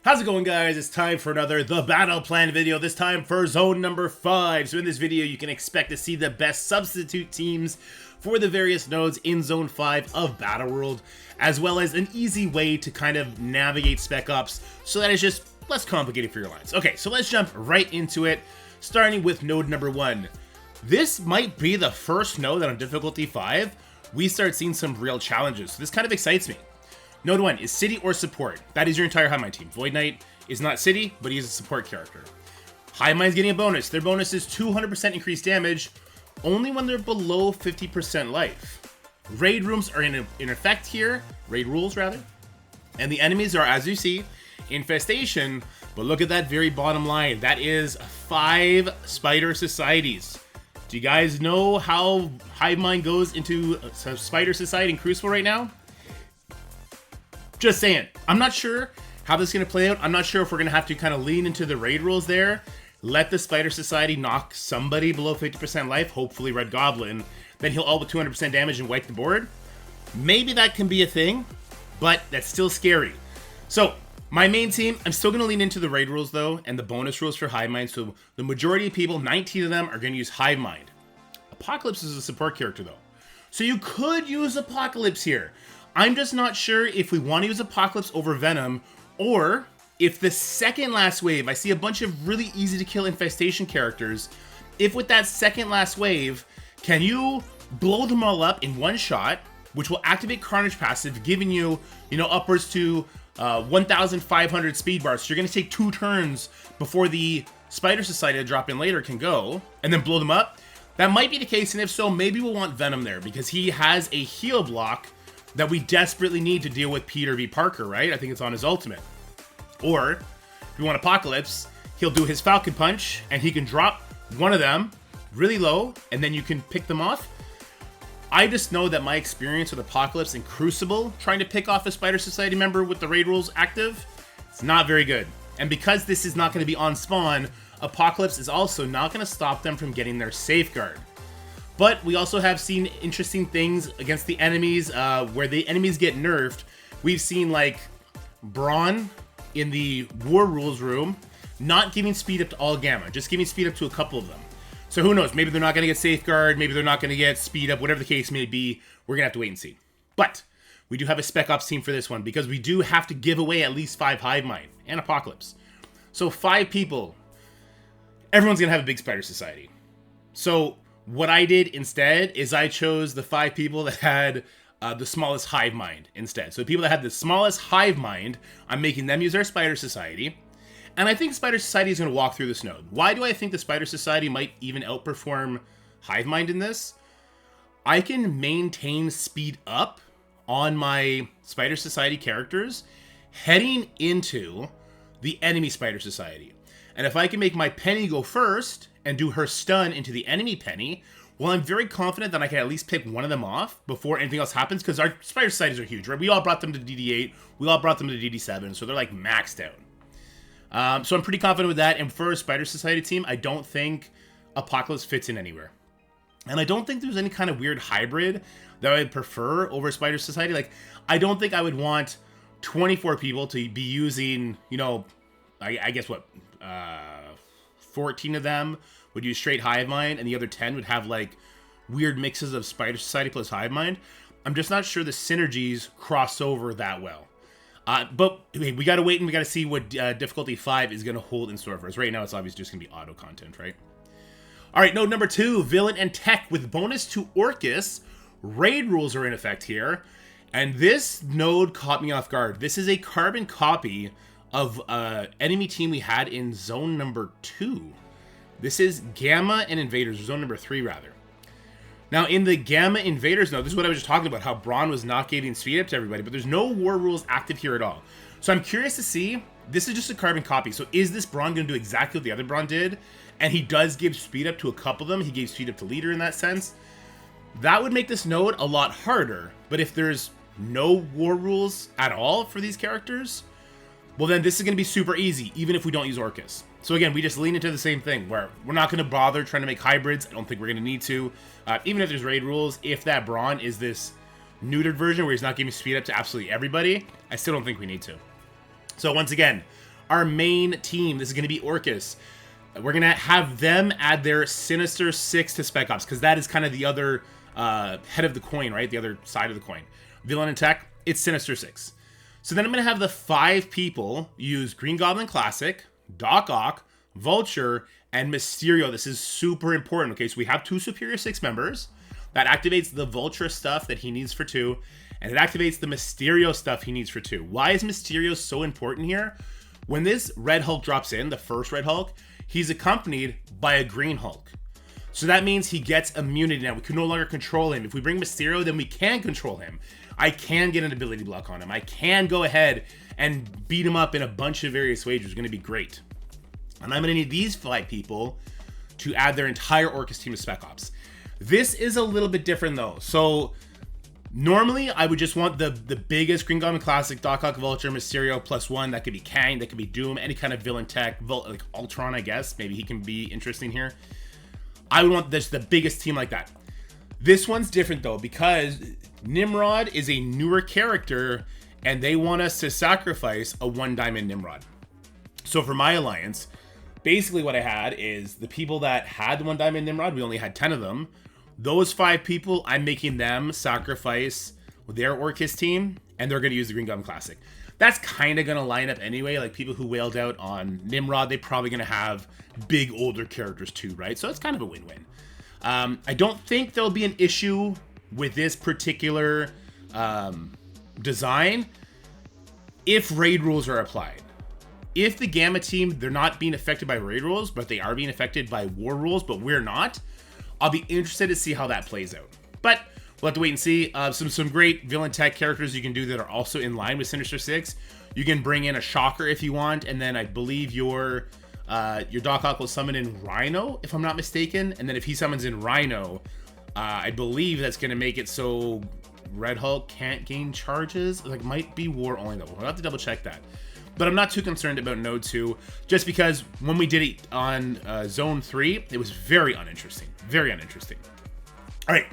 How's it going, guys? It's time for another The Battle Plan video, this time for zone number 5. So in this video, you can expect to see the best substitute teams for the various nodes in zone 5 of Battle World, as well as an easy way to kind of navigate Spec Ops so that it's just less complicated for your lines. Okay, so let's jump right into it, starting with node number 1. This might be the first node that on difficulty 5, we start seeing some real challenges. So this kind of excites me. Node 1 is City or Support. That is your entire Hive Mind team. Void Knight is not City, but he is a support character. Hive Mind's getting a bonus. Their bonus is 200% increased damage, only when they're below 50% life. Raid rooms are in effect here. Raid rules, rather. And the enemies are, as you see, Infestation. But look at that very bottom line. That is 5 Spider Societies. Do you guys know how Hive Mind goes into Spider Society in Crucible right now? Just saying. I'm not sure how this is going to play out. I'm not sure if we're going to have to kind of lean into the raid rules there. Let the Spider Society knock somebody below 50% life, hopefully Red Goblin. Then he'll ult with 200% damage and wipe the board. Maybe that can be a thing, but that's still scary. So, my main team, I'm still going to lean into the raid rules though, and the bonus rules for Hive Mind. So, the majority of people, 19 of them, are going to use Hive Mind. Apocalypse is a support character though. So you could use Apocalypse here. I'm just not sure if we want to use Apocalypse over Venom, or if the second last wave, I see a bunch of really easy to kill Infestation characters, if with that second last wave, can you blow them all up in one shot, which will activate Carnage passive, giving you, upwards to 1,500 speed bars. So you're going to take 2 turns before the Spider Society to drop in later can go, and then blow them up. That might be the case, and if so, maybe we'll want Venom there, because he has a heal block that we desperately need to deal with Peter v. Parker, right? I think it's on his ultimate. Or, if you want Apocalypse, he'll do his Falcon Punch, and he can drop one of them really low, and then you can pick them off. I just know that my experience with Apocalypse and Crucible, trying to pick off a Spider Society member with the raid rules active, it's not very good. And because this is not going to be on spawn, Apocalypse is also not going to stop them from getting their Safeguard. But we also have seen interesting things against the enemies, where the enemies get nerfed. We've seen, like, Brawn in the War Rules room, not giving speed up to all Gamma, just giving speed up to a couple of them. So who knows, maybe they're not going to get Safeguard, maybe they're not going to get speed up, whatever the case may be, we're going to have to wait and see. But we do have a Spec Ops team for this one, because we do have to give away at least 5 Hive Mind and Apocalypse. So 5 people, everyone's going to have a big Spider Society. So what I did instead is I chose the 5 people that had the smallest Hive Mind instead. So the people that had the smallest Hive Mind, I'm making them use their Spider Society. And I think Spider Society is going to walk through this node. Why do I think the Spider Society might even outperform Hive Mind in this? I can maintain speed up on my Spider Society characters heading into the enemy Spider Society. And if I can make my Penny go first and do her stun into the enemy Penny, well, I'm very confident that I can at least pick one of them off before anything else happens, because our Spider Societies are huge, right? We all brought them to DD8, we all brought them to DD7, so they're like maxed out. So I'm pretty confident with that, and for a Spider Society team, I don't think Apocalypse fits in anywhere. And I don't think there's any kind of weird hybrid that I would prefer over Spider Society. Like, I don't think I would want 24 people to be using, I guess what, 14 of them would use straight Hive Mind, and the other 10 would have like weird mixes of Spider Society plus Hive Mind. I'm just not sure the synergies cross over that well. But we got to wait and we got to see what difficulty 5 is going to hold in store for us. Right now, it's obviously just going to be auto content, right? All right, node number 2, Villain and Tech with bonus to Orcus. Raid rules are in effect here. And this node caught me off guard. This is a carbon copy of enemy team we had in zone number 2. This is Gamma and Invaders, or zone number 3 rather. Now in the Gamma Invaders node, this is what I was just talking about, how Brawn was not giving speed up to everybody, but there's no war rules active here at all. So I'm curious to see, this is just a carbon copy, so is this Brawn going to do exactly what the other Brawn did? And he does give speed up to a couple of them, he gave speed up to Leader in that sense. That would make this node a lot harder, but if there's no war rules at all for these characters, well then this is going to be super easy, even if we don't use Orcus. So again, we just lean into the same thing, where we're not going to bother trying to make hybrids. I don't think we're going to need to. Even if there's raid rules, if that Brawn is this neutered version where he's not giving speed up to absolutely everybody, I still don't think we need to. So once again, our main team. This is going to be Orcus. We're going to have them add their Sinister 6 to Spec Ops, because that is kind of the other head of the coin, right? The other side of the coin. Villain and tech, it's Sinister 6. So then I'm going to have the 5 people use Green Goblin Classic, Doc Ock, Vulture, and Mysterio. This is super important, okay? So we have 2 Superior 6 members. That activates the Vulture stuff that he needs for 2, and it activates the Mysterio stuff he needs for 2. Why is Mysterio so important here? When this Red Hulk drops in, the first Red Hulk, he's accompanied by a Green Hulk. So that means he gets immunity now. We can no longer control him. If we bring Mysterio, then we can control him. I can get an ability block on him. I can go ahead and beat him up in a bunch of various ways, which is going to be great. And I'm going to need these 5 people to add their entire Orcus team to Spec Ops. This is a little bit different though. So normally I would just want the biggest Green Goblin Classic, Doc Ock, Vulture, Mysterio +1. That could be Kang, that could be Doom, any kind of villain tech, like Ultron, I guess. Maybe he can be interesting here. I would want the biggest team like that. This one's different though, because Nimrod is a newer character and they want us to sacrifice a 1-diamond Nimrod. So for my alliance, basically what I had is the people that had the 1-diamond Nimrod, we only had 10 of them. Those 5 people, I'm making them sacrifice their Orcus team, and they're going to use the Green Goblin Classic. That's kind of going to line up anyway. Like people who wailed out on Nimrod, they're probably going to have big older characters too, right? So it's kind of a win-win. I don't think there'll be an issue with this particular design if raid rules are applied. If the Gamma team, they're not being affected by raid rules, but they are being affected by war rules, but we're not, I'll be interested to see how that plays out. But we'll have to wait and see. Some great villain tech characters you can do that are also in line with Sinister 6. You can bring in a Shocker if you want, and then I believe your Doc Ock will summon in Rhino, if I'm not mistaken. And then if he summons in Rhino, I believe that's going to make it so Red Hulk can't gain charges. Like, might be war only though. We'll have to double check that. But I'm not too concerned about Node 2, just because when we did it on Zone 3, it was very uninteresting. Very uninteresting. All right.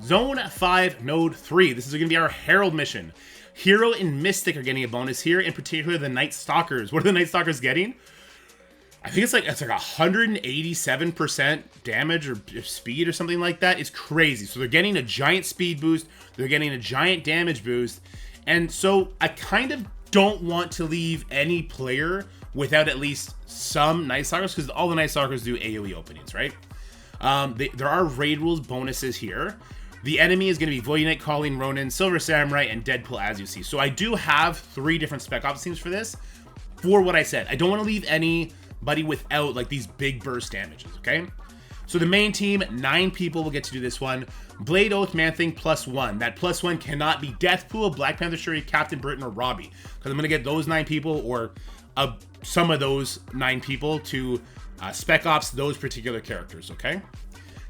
Zone 5, Node 3. This is going to be our Herald Mission. Hero and Mystic are getting a bonus here, in particular the Night Stalkers. What are the Night Stalkers getting? I think it's like 187% damage or speed or something like that. It's crazy. So they're getting a giant speed boost. They're getting a giant damage boost. And so I kind of don't want to leave any player without at least some Night Stalkers, because all the Night Stalkers do AoE openings, right? There are raid rules bonuses here. The enemy is going to be Void Knight, Colleen, Ronin, Silver Samurai, and Deadpool, as you see. So I do have 3 different Spec Ops teams for this, for what I said. I don't want to leave anybody without like these big burst damages, okay? So the main team, 9 people will get to do this one. Blade Oath, Man-Thing +1. That +1 cannot be Deathpool, Black Panther Shuri, Captain Britain, or Robbie, because I'm going to get those 9 people, or some of those 9 people to Spec Ops those particular characters, okay?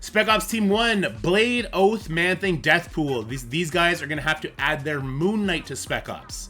Spec Ops Team 1, Blade, Oath, Man-Thing, Deathpool. These guys are going to have to add their Moon Knight to Spec Ops,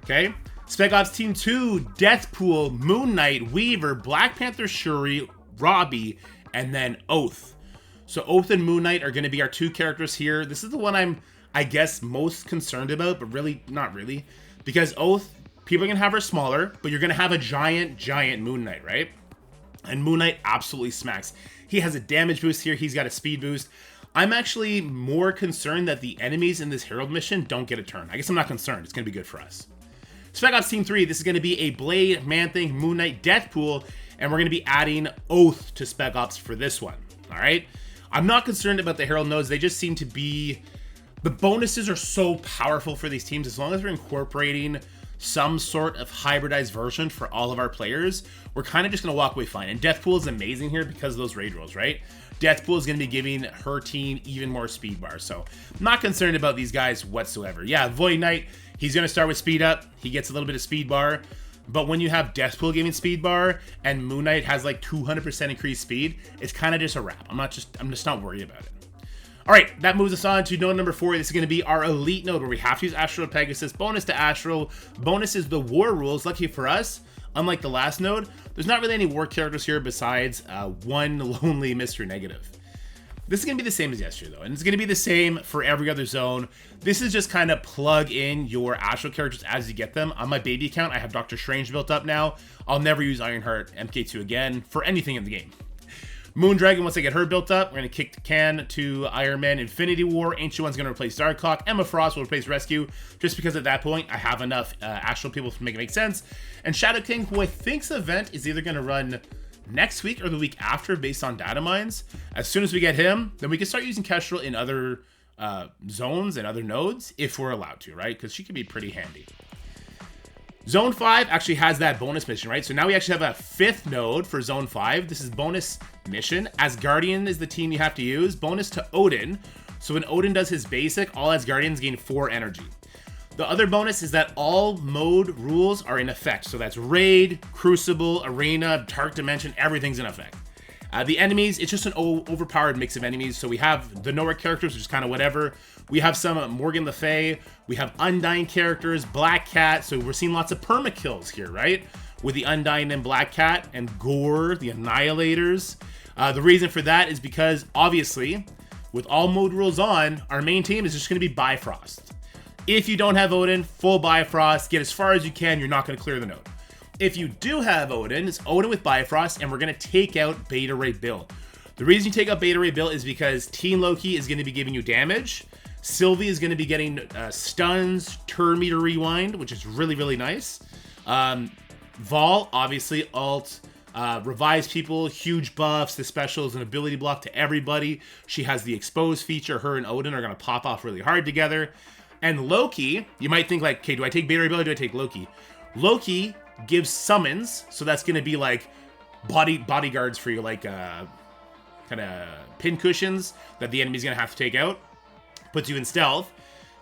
okay? Spec Ops Team 2, Deathpool, Moon Knight, Weaver, Black Panther Shuri, Robbie, and then Oath. So Oath and Moon Knight are going to be our 2 characters here. This is the one I'm, I guess, most concerned about, but really, not really. Because Oath, people are going to have her smaller, but you're going to have a giant Moon Knight, right? And Moon Knight absolutely smacks. He has a damage boost here. He's got a speed boost. I'm actually more concerned that the enemies in this Herald mission don't get a turn. I guess I'm not concerned. It's going to be good for us. Spec Ops Team 3, this is going to be a Blade, Man-Thing, Moon Knight, Deathpool, and we're going to be adding Oath to Spec Ops for this one, all right? I'm not concerned about the Herald nodes. They just seem to be... The bonuses are so powerful for these teams. As long as we're incorporating some sort of hybridized version for all of our players, we're kind of just going to walk away fine. And Deathpool is amazing here because of those raid rolls, right? Deathpool is going to be giving her team even more speed bars. So I'm not concerned about these guys whatsoever. Yeah, Void Knight, he's going to start with speed up. He gets a little bit of speed bar. But when you have Deathpool giving speed bar and Moon Knight has like 200% increased speed, it's kind of just a wrap. I'm just not worried about it. All right, that moves us on to node number 4. This is going to be our elite node where we have to use Astral Pegasus. Bonus to Astral. Bonus is the war rules. Lucky for us, unlike the last node, there's not really any war characters here besides one lonely Mr. Negative. This is going to be the same as yesterday, though, and it's going to be the same for every other zone. This is just kind of plug in your Astral characters as you get them. On my baby account, I have Doctor Strange built up now. I'll never use Ironheart MK2 again for anything in the game. Moondragon, once I get her built up, we're going to kick the can to Iron Man Infinity War. Ancient One's going to replace Darkhawk. Emma Frost will replace Rescue, just because at that point, I have enough Astral people to make it make sense. And Shadow King, who I think's event is either going to run next week or the week after based on data mines. As soon as we get him, then we can start using Kestrel in other zones and other nodes if we're allowed to, right? Because she can be pretty handy. Zone 5 actually has that bonus mission, right? So now we actually have a 5th node for Zone 5. This is bonus mission. Asgardian is the team you have to use. Bonus to Odin. So when Odin does his basic, all Asgardians gain 4 energy. The other bonus is that all mode rules are in effect. So that's Raid, Crucible, Arena, Dark Dimension, everything's in effect. The enemies, it's just an overpowered mix of enemies. So we have the Nowhere characters, which is kind of whatever. We have some Morgan Le Fay. We have Undying characters, Black Cat. So we're seeing lots of perma kills here, right? With the Undying and Black Cat and Gore, the Annihilators. The reason for that is because, obviously, with all mode rules on, our main team is just going to be Bifrost. If you don't have Odin, full Bifrost, get as far as you can, you're not going to clear the node. If you do have Odin, it's Odin with Bifrost, and we're going to take out Beta Ray Bill. The reason you take out Beta Ray Bill is because Teen Loki is going to be giving you damage. Sylvie is going to be getting stuns, turn meter rewind, which is really, really nice. Vol, obviously, ult, revives people, huge buffs. The special is an ability block to everybody. She has the expose feature. Her and Odin are going to pop off really hard together. And Loki, you might think like, okay, do I take Beta Ray Bill or do I take Loki? Loki gives summons, so that's going to be like bodyguards for you, like kind of pin cushions that the enemy's going to have to take out. Puts you in stealth,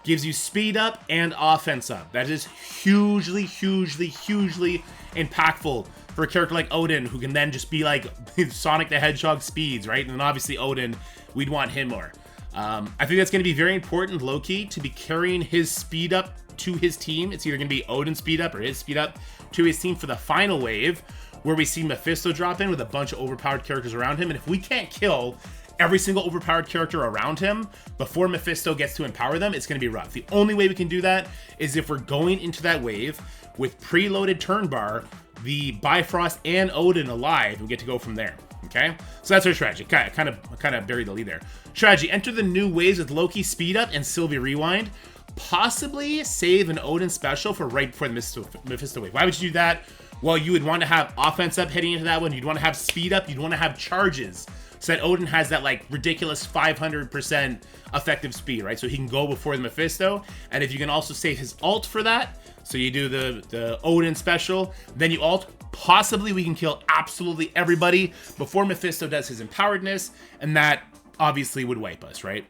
gives you speed up and offense up. That is hugely, hugely, hugely impactful for a character like Odin, who can then just be like Sonic the Hedgehog speeds, right? And then obviously Odin, we'd want him more. I think that's going to be very important, Loki, to be carrying his speed up to his team. It's either going to be Odin's speed up or his speed up to his team for the final wave, where we see Mephisto drop in with a bunch of overpowered characters around him. And if we can't kill every single overpowered character around him before Mephisto gets to empower them, it's going to be rough. The only way we can do that is if we're going into that wave with preloaded turn bar, the Bifrost and Odin alive, and we get to go from there. Okay, so that's our strategy. Kind of buried the lead there. Strategy: enter the new waves with Loki speed up and Sylvie rewind. Possibly save an Odin special for right before the Mephisto wave. Why would you do that? Well, you would want to have offense up heading into that one. You'd want to have speed up. You'd want to have charges, so that Odin has that like ridiculous 500% effective speed, right? So he can go before the Mephisto. And if you can also save his ult for that, so you do the Odin special, then you ult. Possibly we can kill absolutely everybody before Mephisto does his empoweredness, and that obviously would wipe us, right?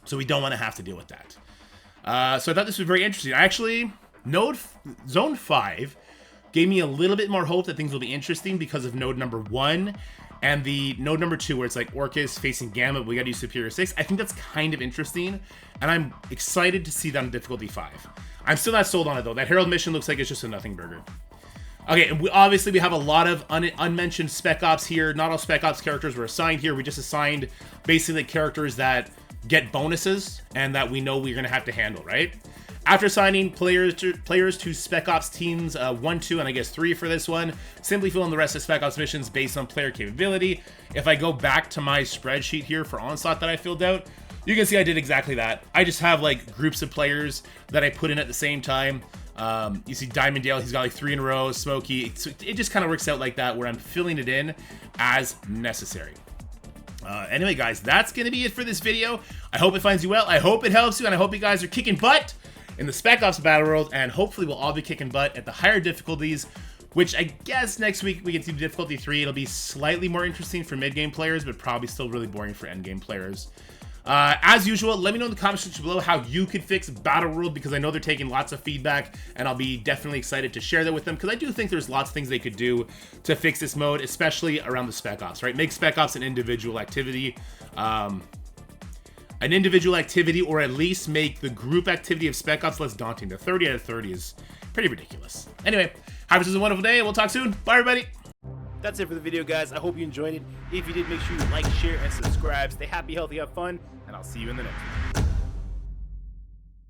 So we don't want to have to deal with that. So I thought this was very interesting. Actually, Zone 5 gave me a little bit more hope that things will be interesting because of node number 1 and the node number 2, where it's like Orcus facing Gamma, but we gotta use Superior 6. I think that's kind of interesting, and I'm excited to see that on difficulty 5. I'm still not sold on it, though. That Herald Mission looks like it's just a nothing burger. Okay, and obviously we have a lot of unmentioned Spec Ops here. Not all Spec Ops characters were assigned here. We just assigned basically characters that get bonuses and that we know we're going to have to handle, right? After assigning players to Spec Ops teams 1, 2, and I guess 3 for this one, simply fill in the rest of Spec Ops missions based on player capability. If I go back to my spreadsheet here for Onslaught that I filled out, you can see I did exactly that. I just have like groups of players that I put in at the same time. You see Diamond Dale, he's got like 3 in a row, Smokey. So it just kind of works out like that, where I'm filling it in as necessary. Anyway, guys, that's going to be it for this video. I hope it finds you well. I hope it helps you, and I hope you guys are kicking butt in the Spec Ops Battle World, and hopefully we'll all be kicking butt at the higher difficulties, which I guess next week we get to difficulty 3. It'll be slightly more interesting for mid-game players, but probably still really boring for end-game players. As usual, let me know in the comment section below how you could fix Battle World, because I know they're taking lots of feedback, and I'll be definitely excited to share that with them, because I do think there's lots of things they could do to fix this mode, especially around the Spec Ops, right? Make Spec Ops an individual activity. Or at least make the group activity of Spec Ops less daunting. The 30 out of 30 is pretty ridiculous. Anyway, have a wonderful day, and we'll talk soon. Bye, everybody. That's it for the video, guys. I hope you enjoyed it. If you did, make sure you like, share, and subscribe. Stay happy, healthy, have fun, and I'll see you in the next one.